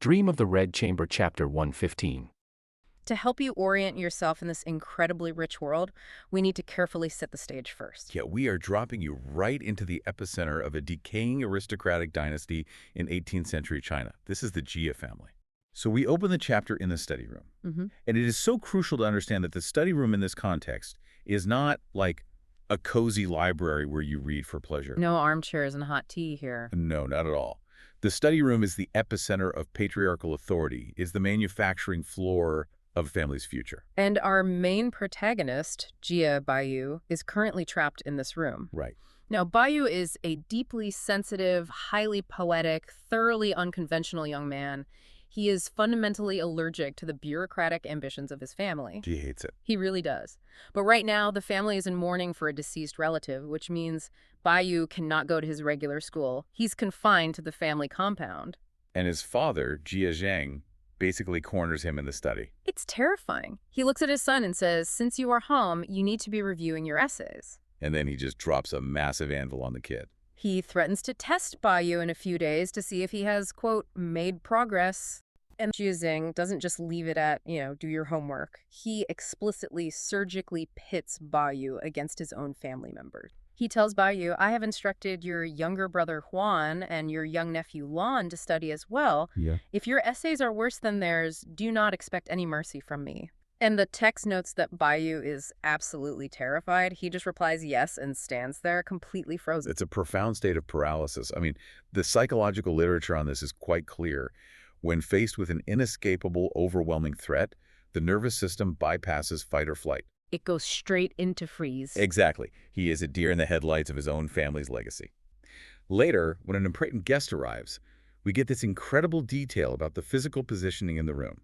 Dream of the Red Chamber Chapter 115. To help you orient yourself in this incredibly rich world, we need to carefully set the stage first. Yeah, we are dropping you right into the epicenter of a decaying aristocratic dynasty in 18th century China. This is the Jia family. So we open the chapter in the study room. And it is so crucial to understand that the study room in this context is not like a cozy library where you read for pleasure. No armchairs and hot tea here. No, not at all. The study room is the epicenter of patriarchal authority, is the manufacturing floor of a family's future. And our main protagonist, Jia Baoyu, is currently trapped in this room. Right. Now, Baoyu is a deeply sensitive, highly poetic, thoroughly unconventional young man. He is fundamentally allergic to the bureaucratic ambitions of his family. He hates it. He really does. But right now, the family is in mourning for a deceased relative, which means Baoyu cannot go to his regular school. He's confined to the family compound. And his father, Jia Zhang, basically corners him in the study. It's terrifying. He looks at his son and says, "Since you are home, you need to be reviewing your essays." And then he just drops a massive anvil on the kid. He threatens to test Baoyu in a few days to see if he has, quote, made progress. And Jia Zhang doesn't just leave it at, do your homework. He explicitly, surgically pits Baoyu against his own family members. He tells Baoyu, "I have instructed your younger brother Huan and your young nephew Lan to study as well. Yeah. If your essays are worse than theirs, do not expect any mercy from me." And the text notes that Baoyu is absolutely terrified. He just replies yes and stands there completely frozen. It's a profound state of paralysis. I mean, the psychological literature on this is quite clear. When faced with an inescapable, overwhelming threat, the nervous system bypasses fight or flight. It goes straight into freeze. Exactly. He is a deer in the headlights of his own family's legacy. Later, when an important guest arrives, we get this incredible detail about the physical positioning in the room.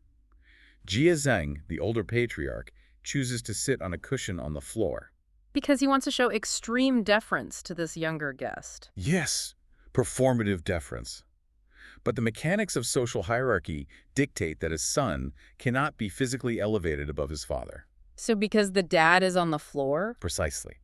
Jia Zhang, the older patriarch, chooses to sit on a cushion on the floor. Because he wants to show extreme deference to this younger guest. Yes, performative deference. But the mechanics of social hierarchy dictate that his son cannot be physically elevated above his father. So because the dad is on the floor? Precisely.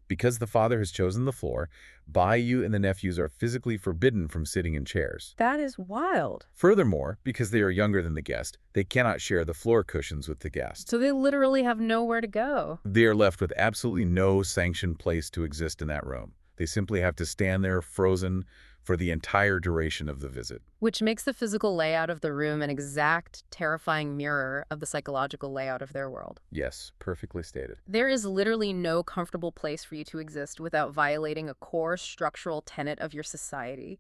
Because the father has chosen the floor, Baoyu and the nephews are physically forbidden from sitting in chairs. That is wild. Furthermore, because they are younger than the guest, they cannot share the floor cushions with the guest. So they literally have nowhere to go. They are left with absolutely no sanctioned place to exist in that room. They simply have to stand there frozen for the entire duration of the visit. Which makes the physical layout of the room an exact, terrifying mirror of the psychological layout of their world. Yes, perfectly stated. There is literally no comfortable place for you to exist without violating a core structural tenet of your society.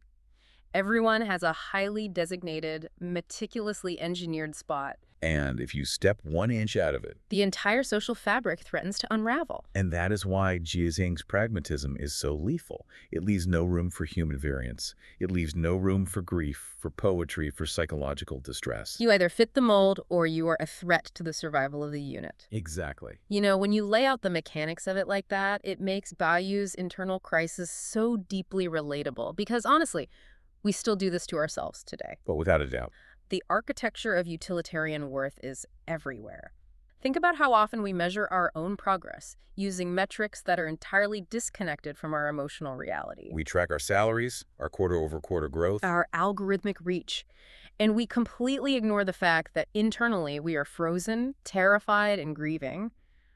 Everyone has a highly designated, meticulously engineered spot. And if you step 1 inch out of it, the entire social fabric threatens to unravel. And that is why Jia Zhang's pragmatism is so lethal. It leaves no room for human variance. It leaves no room for grief, for poetry, for psychological distress. You either fit the mold or you are a threat to the survival of the unit. Exactly. When you lay out the mechanics of it like that, it makes Baoyu's internal crisis so deeply relatable. Because honestly, we still do this to ourselves today. But without a doubt. The architecture of utilitarian worth is everywhere. Think about how often we measure our own progress using metrics that are entirely disconnected from our emotional reality. We track our salaries, our quarter-over-quarter growth, our algorithmic reach, and we completely ignore the fact that internally we are frozen, terrified, and grieving.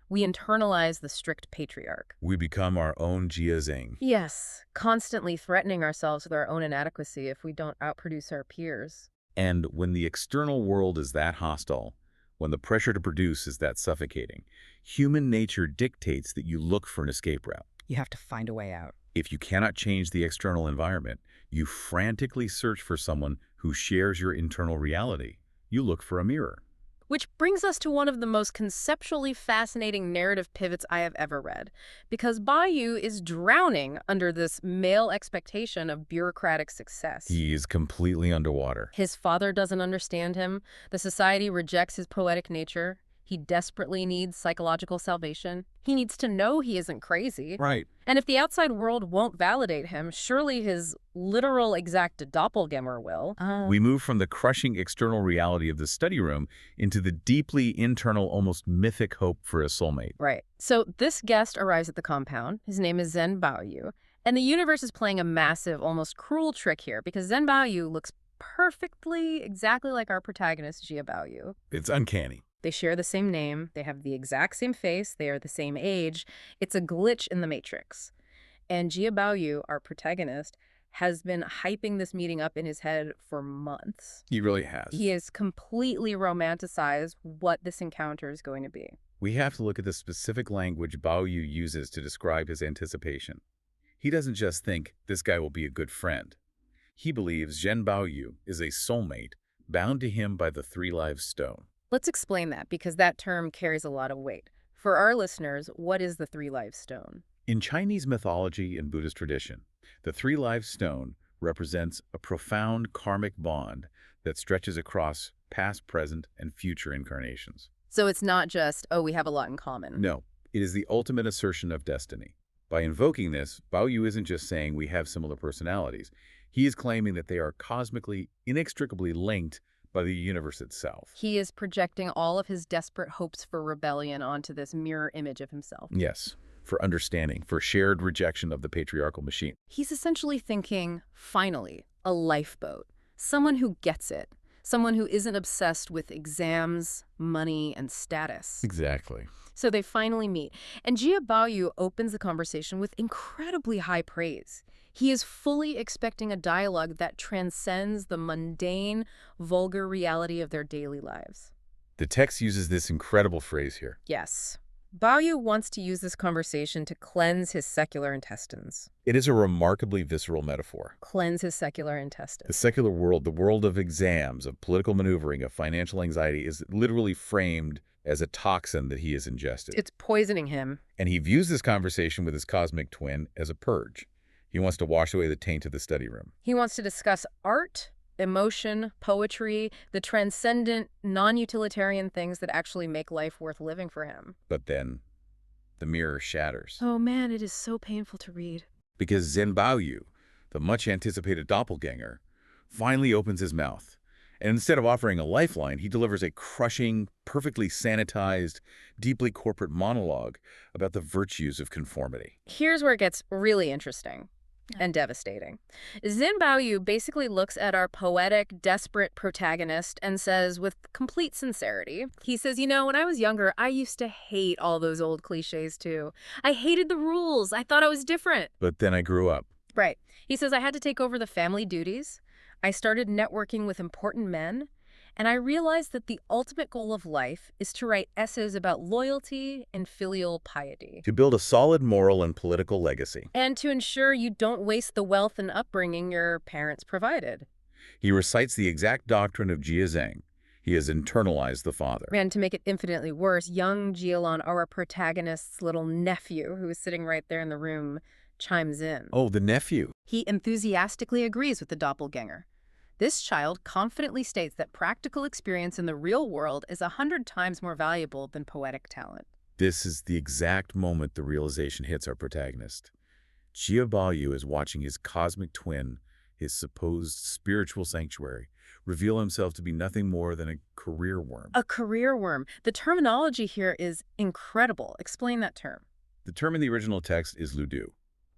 We internalize the strict patriarch. We become our own Jia Zhang. Yes, constantly threatening ourselves with our own inadequacy if we don't outproduce our peers. And when the external world is that hostile, when the pressure to produce is that suffocating, human nature dictates that you look for an escape route. You have to find a way out. If you cannot change the external environment, you frantically search for someone who shares your internal reality. You look for a mirror. Which brings us to one of the most conceptually fascinating narrative pivots I have ever read. Because Baoyu is drowning under this male expectation of bureaucratic success. He is completely underwater. His father doesn't understand him. The society rejects his poetic nature. He desperately needs psychological salvation. He needs to know he isn't crazy. Right. And if the outside world won't validate him, surely his literal exact doppelganger will. We move from the crushing external reality of the study room into the deeply internal, almost mythic hope for a soulmate. Right. So this guest arrives at the compound. His name is Baoyu. And the universe is playing a massive, almost cruel trick here because Baoyu looks perfectly, exactly like our protagonist, Jia Baoyu. It's uncanny. They share the same name, they have the exact same face, they are the same age. It's a glitch in the matrix. And Jia Baoyu, our protagonist, has been hyping this meeting up in his head for months. He really has. He has completely romanticized what this encounter is going to be. We have to look at the specific language Baoyu uses to describe his anticipation. He doesn't just think this guy will be a good friend. He believes Zhen Baoyu is a soulmate bound to him by the three-lives stone. Let's explain that, because that term carries a lot of weight. For our listeners, what is the three-lives stone? In Chinese mythology and Buddhist tradition, the three-lives stone represents a profound karmic bond that stretches across past, present, and future incarnations. So it's not just, oh, we have a lot in common. No, it is the ultimate assertion of destiny. By invoking this, Baoyu isn't just saying we have similar personalities. He is claiming that they are cosmically, inextricably linked by the universe itself. He is projecting all of his desperate hopes for rebellion onto this mirror image of himself. Yes, for understanding, for shared rejection of the patriarchal machine. He's essentially thinking, finally, a lifeboat. Someone who gets it. Someone who isn't obsessed with exams, money, and status. Exactly. So they finally meet. And Jia Baoyu opens the conversation with incredibly high praise. He is fully expecting a dialogue that transcends the mundane, vulgar reality of their daily lives. The text uses this incredible phrase here. Yes. Baoyu wants to use this conversation to cleanse his secular intestines. It is a remarkably visceral metaphor. Cleanse his secular The intestines. secular world, the world of exams, of political maneuvering, of financial anxiety, is literally framed as a toxin that he has ingested. It's poisoning him. And he views this conversation with his cosmic twin as a purge. He wants to wash away the taint of the study room. He wants to discuss art, emotion, poetry, the transcendent, non-utilitarian things that actually make life worth living for him. But then the mirror shatters. Oh man, it is so painful to read. Because Zhen Baoyu, the much-anticipated doppelganger, finally opens his mouth. And instead of offering a lifeline, he delivers a crushing, perfectly sanitized, deeply corporate monologue about the virtues of conformity. Here's where it gets really interesting and devastating. Zhen Baoyu basically looks at our poetic, desperate protagonist and says with complete sincerity, he says, you know, when I was younger, I used to hate all those old cliches too. I hated the rules. I thought I was different. But then I grew up. Right. He says, I had to take over the family duties. I started networking with important men, and I realized that the ultimate goal of life is to write essays about loyalty and filial piety. To build a solid moral and political legacy. And to ensure you don't waste the wealth and upbringing your parents provided. He recites the exact doctrine of Jia Zheng. He has internalized the father. And to make it infinitely worse, young Jialon, our protagonist's little nephew, who is sitting right there in the room, chimes in. Oh, the nephew. He enthusiastically agrees with the doppelganger. This child confidently states that practical experience in the real world is 100 times more valuable than poetic talent. This is the exact moment the realization hits our protagonist. Jia Baoyu is watching his cosmic twin, his supposed spiritual sanctuary, reveal himself to be nothing more than a career worm. A career worm. The terminology here is incredible. Explain that term. The term in the original text is ludu.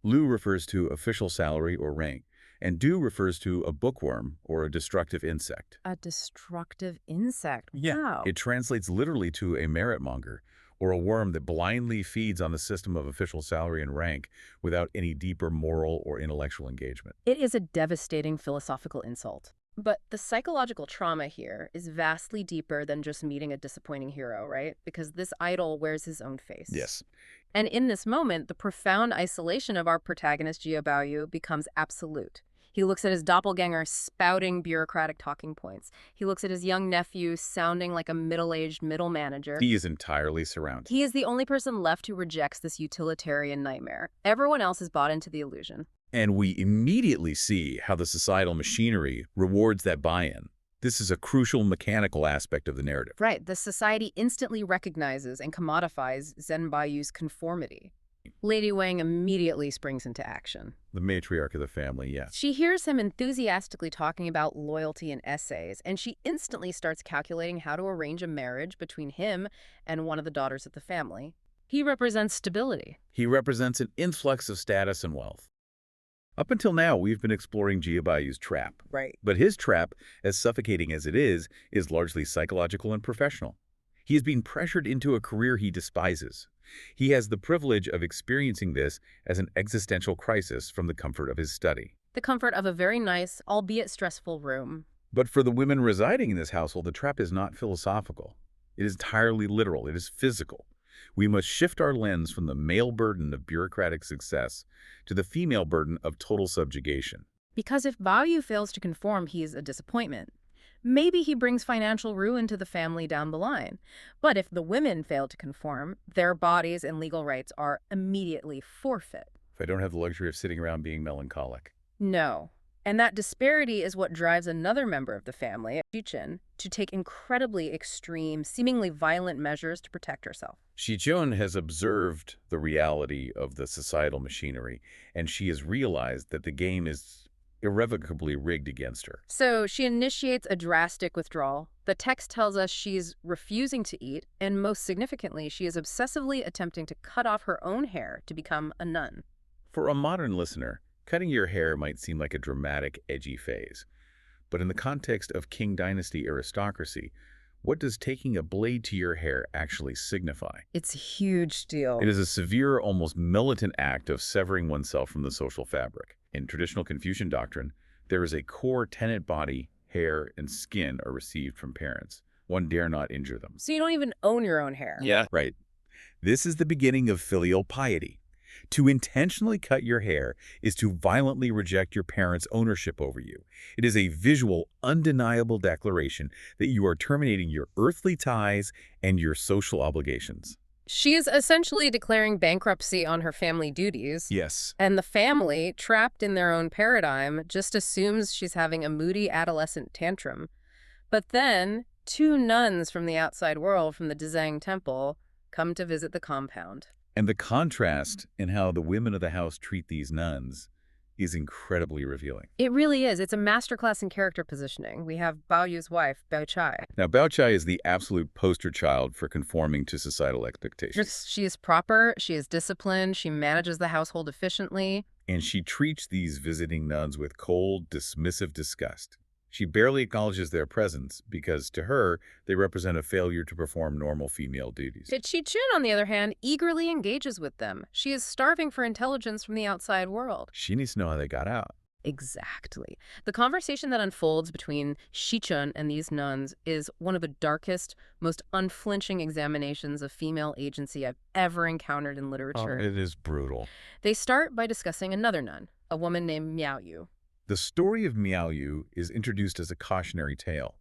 Lu refers to official salary or rank, and du refers to a bookworm or a destructive insect. A destructive insect. Yeah. Wow. It translates literally to a merit monger, or a worm that blindly feeds on the system of official salary and rank without any deeper moral or intellectual engagement. It is a devastating philosophical insult. But the psychological trauma here is vastly deeper than just meeting a disappointing hero, right? Because this idol wears his own face. Yes. And in this moment, the profound isolation of our protagonist, Jia Baoyu, becomes absolute. He looks at his doppelganger spouting bureaucratic talking points. He looks at his young nephew sounding like a middle-aged middle manager. He is entirely surrounded. He is the only person left who rejects this utilitarian nightmare. Everyone else has bought into the illusion. And we immediately see how the societal machinery rewards that buy-in. This is a crucial mechanical aspect of the narrative. Right. The society instantly recognizes and commodifies Zhen Baoyu's conformity. Lady Wang immediately springs into action. The matriarch of the family, yes. She hears him enthusiastically talking about loyalty in essays, and she instantly starts calculating how to arrange a marriage between him and one of the daughters of the family. He represents stability. He represents an influx of status and wealth. Up until now, we've been exploring Baoyu's trap. Right. But his trap, as suffocating as it is largely psychological and professional. He is being pressured into a career he despises. He has the privilege of experiencing this as an existential crisis from the comfort of his study. The comfort of a very nice, albeit stressful room. But for the women residing in this household, the trap is not philosophical. It is entirely literal. It is physical. We must shift our lens from the male burden of bureaucratic success to the female burden of total subjugation. Because if Baoyu fails to conform, he's a disappointment. Maybe he brings financial ruin to the family down the line. But if the women fail to conform, their bodies and legal rights are immediately forfeit. If I don't have the luxury of sitting around being melancholic. No. And that disparity is what drives another member of the family, Shichun, to take incredibly extreme, seemingly violent measures to protect herself. Shichun has observed the reality of the societal machinery, and she has realized that the game is irrevocably rigged against her. So she initiates a drastic withdrawal. The text tells us she's refusing to eat, and most significantly, she is obsessively attempting to cut off her own hair to become a nun. For a modern listener, cutting your hair might seem like a dramatic, edgy phase. But in the context of Qing dynasty aristocracy, what does taking a blade to your hair actually signify? It's a huge deal. It is a severe, almost militant act of severing oneself from the social fabric. In traditional Confucian doctrine, there is a core tenet: body, hair, and skin are received from parents. One dare not injure them. So you don't even own your own hair. Yeah. Right. This is the beginning of filial piety. To intentionally cut your hair is to violently reject your parents' ownership over you. It is a visual, undeniable declaration that you are terminating your earthly ties and your social obligations. She is essentially declaring bankruptcy on her family duties. Yes. And the family, trapped in their own paradigm, just assumes she's having a moody adolescent tantrum. But then, two nuns from the outside world, from the Dzang temple, come to visit the compound. And the contrast in how the women of the house treat these nuns is incredibly revealing. It really is. It's a masterclass in character positioning. We have Baoyu's wife, Bao Chai. Now, Bao Chai is the absolute poster child for conforming to societal expectations. She is proper, she is disciplined, she manages the household efficiently. And she treats these visiting nuns with cold, dismissive disgust. She barely acknowledges their presence because, to her, they represent a failure to perform normal female duties. But Shichun, on the other hand, eagerly engages with them. She is starving for intelligence from the outside world. She needs to know how they got out. Exactly. The conversation that unfolds between Shichun and these nuns is one of the darkest, most unflinching examinations of female agency I've ever encountered in literature. It is brutal. They start by discussing another nun, a woman named Baoyu. The story of Baoyu is introduced as a cautionary tale.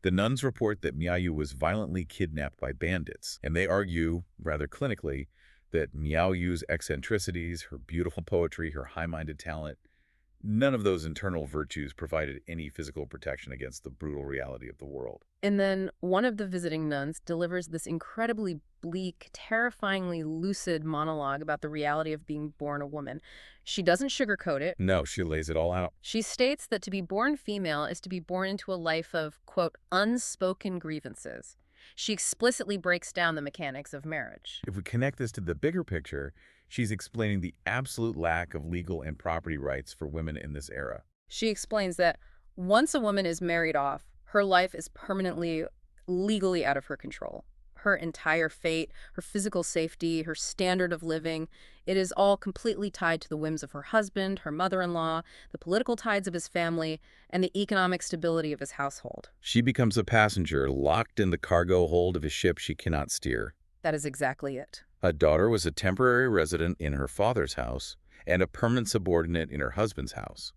The nuns report that Baoyu was violently kidnapped by bandits, and they argue, rather clinically, that Baoyu's eccentricities, her beautiful poetry, her high-minded talent, none of those internal virtues provided any physical protection against the brutal reality of the world. And then one of the visiting nuns delivers this incredibly bleak, terrifyingly lucid monologue about the reality of being born a woman. She doesn't sugarcoat it. No, she lays it all out. She states that to be born female is to be born into a life of, quote, unspoken grievances. She explicitly breaks down the mechanics of marriage. If we connect this to the bigger picture, she's explaining the absolute lack of legal and property rights for women in this era. She explains that once a woman is married off, her life is permanently, legally out of her control. Her entire fate, her physical safety, her standard of living, it is all completely tied to the whims of her husband, her mother-in-law, the political ties of his family, and the economic stability of his household. She becomes a passenger locked in the cargo hold of a ship she cannot steer. That is exactly it. A daughter was a temporary resident in her father's house and a permanent subordinate in her husband's house.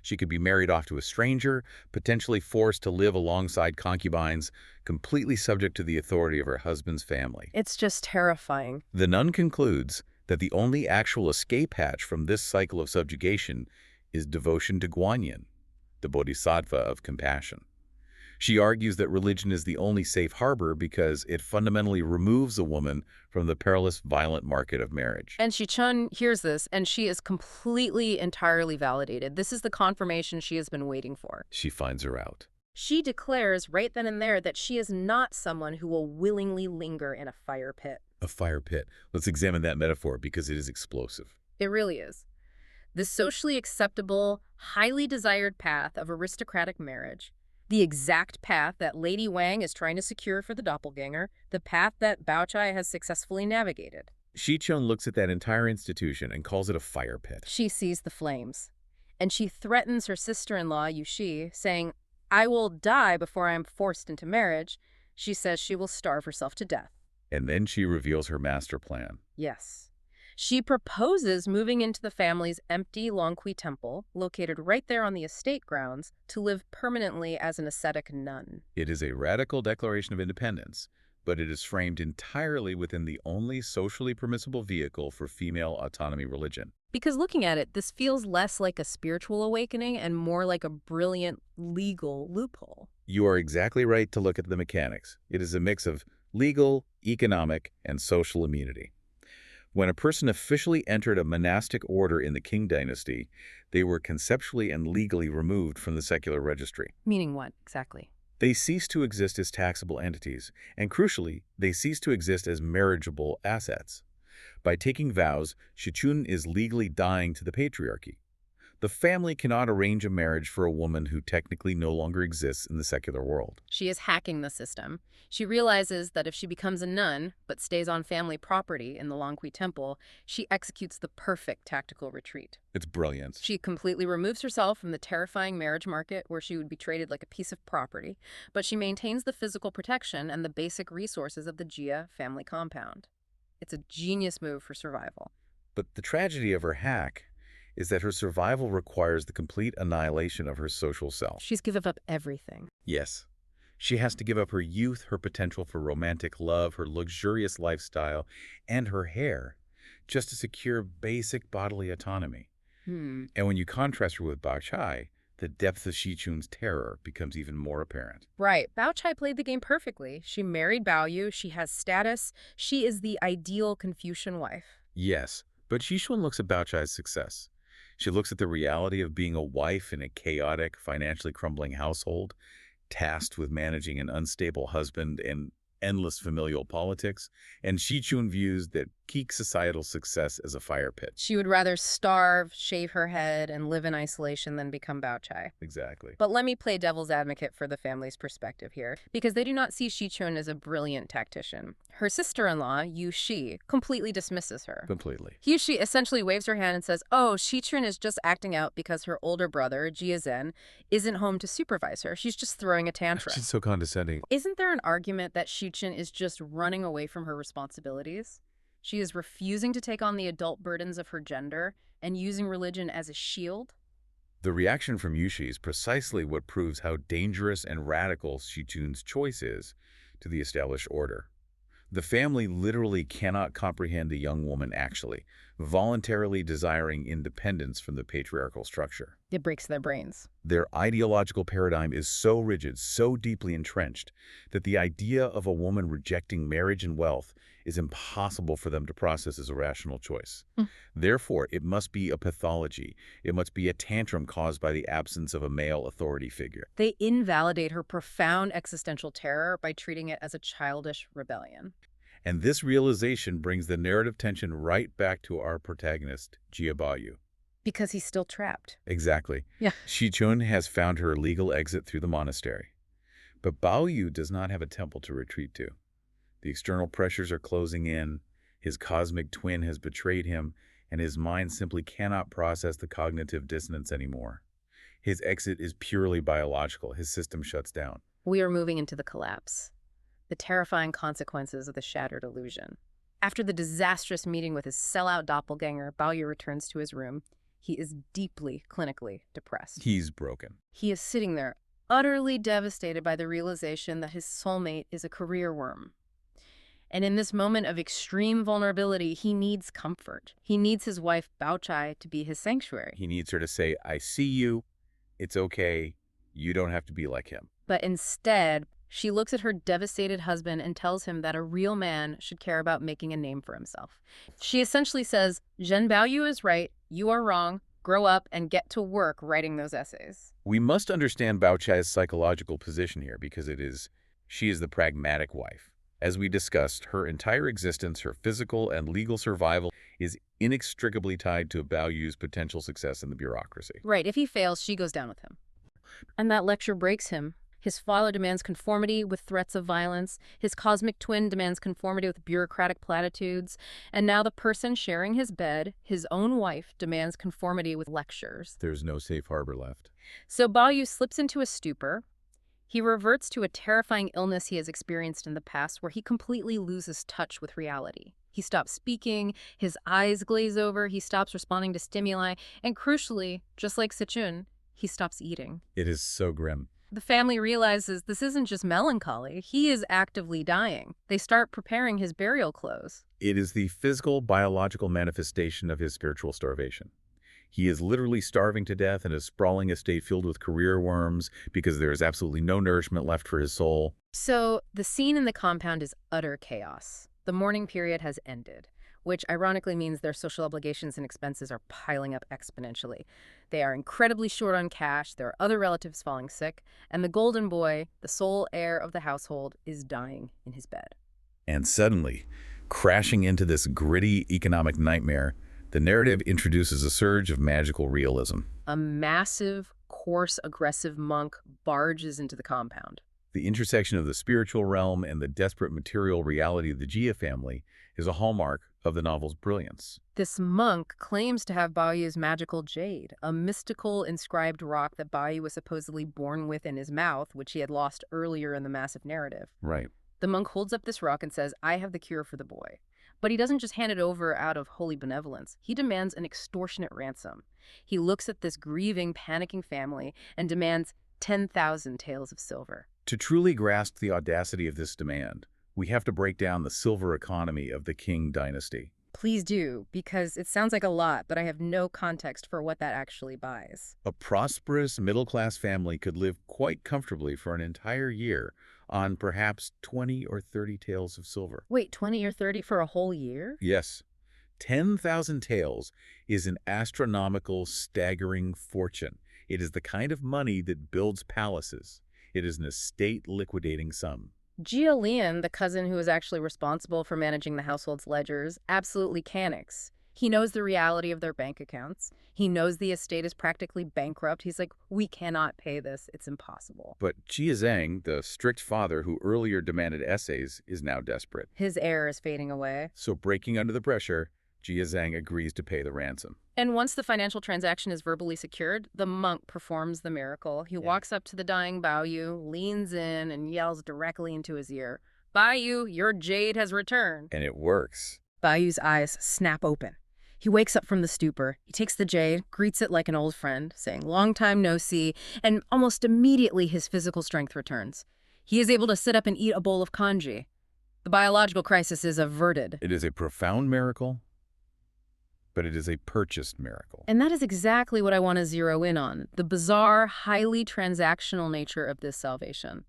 She could be married off to a stranger, potentially forced to live alongside concubines, completely subject to the authority of her husband's family. It's just terrifying. The nun concludes that the only actual escape hatch from this cycle of subjugation is devotion to Guanyin, the bodhisattva of compassion. She argues that religion is the only safe harbor because it fundamentally removes a woman from the perilous, violent market of marriage. And Shichun hears this, and she is completely, entirely validated. This is the confirmation she has been waiting for. She finds her out. She declares right then and there that she is not someone who will willingly linger in a fire pit. A fire pit. Let's examine that metaphor because it is explosive. It really is. The socially acceptable, highly desired path of aristocratic marriage, the exact path that Lady Wang is trying to secure for the doppelganger, the path that Baochai has successfully navigated. Shichun looks at that entire institution and calls it a fire pit. She sees the flames, and she threatens her sister-in-law, Yuxi, saying, "I will die before I am forced into marriage." She says she will starve herself to death. And then she reveals her master plan. Yes. She proposes moving into the family's empty Longqi temple, located right there on the estate grounds, to live permanently as an ascetic nun. It is a radical declaration of independence, but it is framed entirely within the only socially permissible vehicle for female autonomy religion. Because looking at it, this feels less like a spiritual awakening and more like a brilliant legal loophole. You are exactly right to look at the mechanics. It is a mix of legal, economic, and social immunity. When a person officially entered a monastic order in the Qing dynasty, they were conceptually and legally removed from the secular registry. Meaning what, exactly? They ceased to exist as taxable entities, and crucially, they ceased to exist as marriageable assets. By taking vows, Shichun is legally dying to the patriarchy. The family cannot arrange a marriage for a woman who technically no longer exists in the secular world. She is hacking the system. She realizes that if she becomes a nun, but stays on family property in the Longqi temple, she executes the perfect tactical retreat. It's brilliant. She completely removes herself from the terrifying marriage market where she would be traded like a piece of property, but she maintains the physical protection and the basic resources of the Jia family compound. It's a genius move for survival. But the tragedy of her hack is that her survival requires the complete annihilation of her social self. She's given up everything. Yes. She has to give up her youth, her potential for romantic love, her luxurious lifestyle, and her hair, just to secure basic bodily autonomy. And when you contrast her with Baochai, the depth of Shichun's terror becomes even more apparent. Right. Baochai played the game perfectly. She married Baoyu. She has status. She is the ideal Confucian wife. Yes, but Shichun looks at Baochai's success. She looks at the reality of being a wife in a chaotic, financially crumbling household, tasked with managing an unstable husband and endless familial politics, and Shichun views that peak societal success as a fire pit. She would rather starve, shave her head, and live in isolation than become Baochai. Exactly. But let me play devil's advocate for the family's perspective here, because they do not see Shichun as a brilliant tactician. Her sister-in-law, Yu Shi, completely dismisses her. Completely. Yu Shi essentially waves her hand and says, "Oh, Shichun is just acting out because her older brother, Jia Zhen, isn't home to supervise her. She's just throwing a tantrum." She's so condescending. Isn't there an argument that Shichun is just running away from her responsibilities? She is refusing to take on the adult burdens of her gender and using religion as a shield? The reaction from Yushi is precisely what proves how dangerous and radical Shichun's choice is to the established order. The family literally cannot comprehend the young woman actually, voluntarily desiring independence from the patriarchal structure. It breaks their brains. Their ideological paradigm is so rigid, so deeply entrenched, that the idea of a woman rejecting marriage and wealth is impossible for them to process as a rational choice. Therefore, it must be a pathology. It must be a tantrum caused by the absence of a male authority figure. They invalidate her profound existential terror by treating it as a childish rebellion. And this realization brings the narrative tension right back to our protagonist, Baoyu. Because he's still trapped. Exactly. Yeah. Shichun has found her legal exit through the monastery. But Baoyu does not have a temple to retreat to. The external pressures are closing in, his cosmic twin has betrayed him, and his mind simply cannot process the cognitive dissonance anymore. His exit is purely biological. His system shuts down. We are moving into the collapse. The terrifying consequences of the shattered illusion. After the disastrous meeting with his sellout doppelganger, Baoyu returns to his room. He is deeply, clinically depressed. He's broken. He is sitting there, utterly devastated by the realization that his soulmate is a career worm. And in this moment of extreme vulnerability, he needs comfort. He needs his wife, Baochai, to be his sanctuary. He needs her to say, "I see you. It's okay. You don't have to be like him." But instead, she looks at her devastated husband and tells him that a real man should care about making a name for himself. She essentially says, "Zhen Baoyu is right. You are wrong. Grow up and get to work writing those essays." We must understand Baochai's psychological position here because she is the pragmatic wife. As we discussed, her entire existence, her physical and legal survival, is inextricably tied to Baoyu's potential success in the bureaucracy. Right, if he fails, she goes down with him. And that lecture breaks him. His father demands conformity with threats of violence. His cosmic twin demands conformity with bureaucratic platitudes. And now the person sharing his bed, his own wife, demands conformity with lectures. There's no safe harbor left. So Baoyu slips into a stupor. He reverts to a terrifying illness he has experienced in the past where he completely loses touch with reality. He stops speaking, his eyes glaze over, he stops responding to stimuli, and crucially, just like Sichun, he stops eating. It is so grim. The family realizes this isn't just melancholy, he is actively dying. They start preparing his burial clothes. It is the physical, biological manifestation of his spiritual starvation. He is literally starving to death in a sprawling estate filled with career worms because there is absolutely no nourishment left for his soul. So the scene in the compound is utter chaos. The mourning period has ended, which ironically means their social obligations and expenses are piling up exponentially. They are incredibly short on cash, there are other relatives falling sick, and the golden boy, the sole heir of the household, is dying in his bed. And suddenly, crashing into this gritty economic nightmare, the narrative introduces a surge of magical realism. A massive, coarse, aggressive monk barges into the compound. The intersection of the spiritual realm and the desperate material reality of the Jia family is a hallmark of the novel's brilliance. This monk claims to have Baoyu's magical jade, a mystical inscribed rock that Baoyu was supposedly born with in his mouth, which he had lost earlier in the massive narrative. Right. The monk holds up this rock and says, "I have the cure for the boy." But he doesn't just hand it over out of holy benevolence. He demands an extortionate ransom. He looks at this grieving, panicking family and demands 10,000 taels of silver. To truly grasp the audacity of this demand, we have to break down the silver economy of the Qing dynasty. Please do, because it sounds like a lot, but I have no context for what that actually buys. A prosperous middle-class family could live quite comfortably for an entire year on perhaps 20 or 30 taels of silver. Wait, 20 or 30 for a whole year? Yes. 10,000 taels is an astronomical, staggering fortune. It is the kind of money that builds palaces. It is an estate-liquidating sum. Jia Lian, the cousin who is actually responsible for managing the household's ledgers, absolutely panics. He knows the reality of their bank accounts. He knows the estate is practically bankrupt. He's like, we cannot pay this. It's impossible. But Jia Zhang, the strict father who earlier demanded essays, is now desperate. His heir is fading away. So breaking under the pressure, Jia Zhang agrees to pay the ransom. And once the financial transaction is verbally secured, the monk performs the miracle. He walks up to the dying Baoyu, leans in, and yells directly into his ear, "Baoyu, your jade has returned." And it works. Baoyu's eyes snap open. He wakes up from the stupor. He takes the jade, greets it like an old friend, saying, "Long time no see," and almost immediately his physical strength returns. He is able to sit up and eat a bowl of congee. The biological crisis is averted. It is a profound miracle, but it is a purchased miracle. And that is exactly what I want to zero in on, the bizarre, highly transactional nature of this salvation.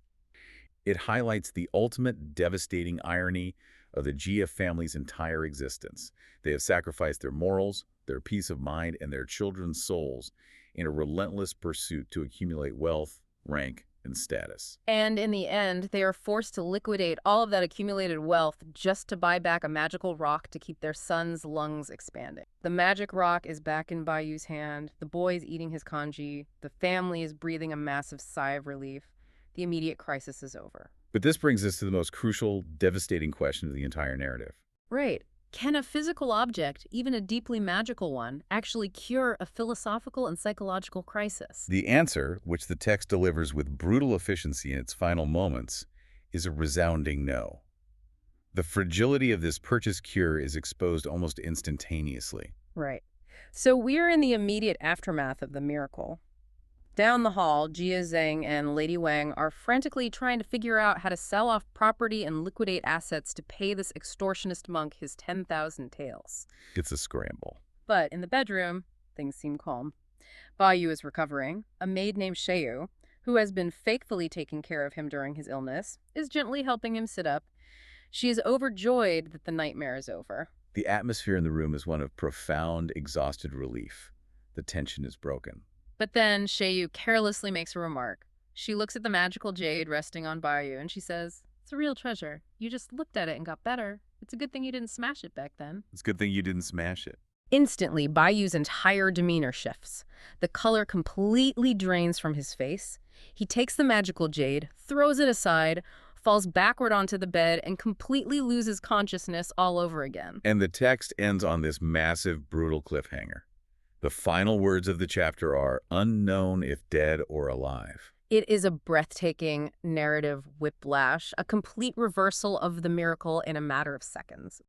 It highlights the ultimate devastating irony of the Jia family's entire existence. They have sacrificed their morals, their peace of mind, and their children's souls in a relentless pursuit to accumulate wealth, rank, and status. And in the end, they are forced to liquidate all of that accumulated wealth just to buy back a magical rock to keep their son's lungs expanding. The magic rock is back in Baoyu's hand, the boy is eating his congee, the family is breathing a massive sigh of relief. The immediate crisis is over. But this brings us to the most crucial, devastating question of the entire narrative. Right. Can a physical object, even a deeply magical one, actually cure a philosophical and psychological crisis? The answer, which the text delivers with brutal efficiency in its final moments, is a resounding no. The fragility of this purchased cure is exposed almost instantaneously. Right. So we're in the immediate aftermath of the miracle. Down the hall, Jia Zhang and Lady Wang are frantically trying to figure out how to sell off property and liquidate assets to pay this extortionist monk his 10,000 taels. It's a scramble. But in the bedroom, things seem calm. Baoyu is recovering. A maid named Sheu, who has been faithfully taking care of him during his illness, is gently helping him sit up. She is overjoyed that the nightmare is over. The atmosphere in the room is one of profound, exhausted relief. The tension is broken. But then Sheu carelessly makes a remark. She looks at the magical jade resting on Baoyu and she says, It's a real treasure. You just looked at it and got better. It's a good thing you didn't smash it back then. It's a good thing you didn't smash it. Instantly, Bayu's entire demeanor shifts. The color completely drains from his face. He takes the magical jade, throws it aside, falls backward onto the bed, and completely loses consciousness all over again. And the text ends on this massive, brutal cliffhanger. The final words of the chapter are, unknown if dead or alive. It is a breathtaking narrative whiplash, a complete reversal of the miracle in a matter of seconds.